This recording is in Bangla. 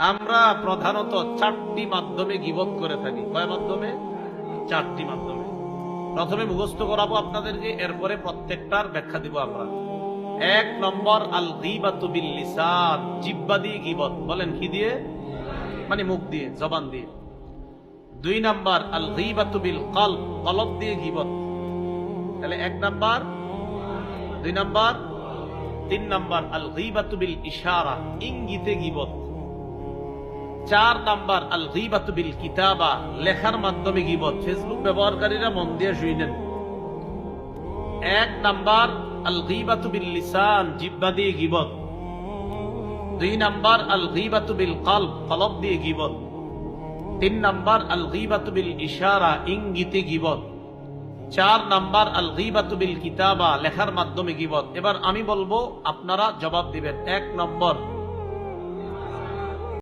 আমরা প্রধানত চারটি মাধ্যমে গীবত করে থাকি। কয় মাধ্যমে? চারটি মাধ্যমে। প্রথমে মুখস্থ করাবো আপনাদেরকে, এরপরে প্রত্যেকটার ব্যাখ্যা দিব আমরা। এক নম্বর, আল গীবাতু বিল লিসান, জিহ্বা দিয়ে গীবত। বলেন কি দিয়ে? মানে মুখ দিয়ে, জবান দিয়ে। দুই নাম্বার, আল গীবাতু বিল কলব, কলব দিয়ে গীবত। তাহলে এক নাম্বার, দুই নাম্বার, তিন নাম্বার, আল গীবাতু বিল ইশারা, ইঙ্গিতে গীবত। চার নাম্বার, আল গীবাতু বিল কিতাবা, লেখার মাধ্যমে গীবত। ফেসবুক ব্যবহারকারীরা মন দিয়ে শুনেন। এক নাম্বার, আল গীবাতু বিল লিসান, জিহ্বা দিয়ে গীবত। দুই নাম্বার, আল গীবাতু বিল কলব, কলব দিয়ে গীবত। তিন নাম্বার, আল গীবাতু বিল ইশারা, ইঙ্গিতে গীবত। চার নাম্বার, আল গীবাতু বিল কিতাবা, লেখার মাধ্যমে গীবত। এবার আমি বলবো, আপনারা জবাব দিবেন। এক নম্বর,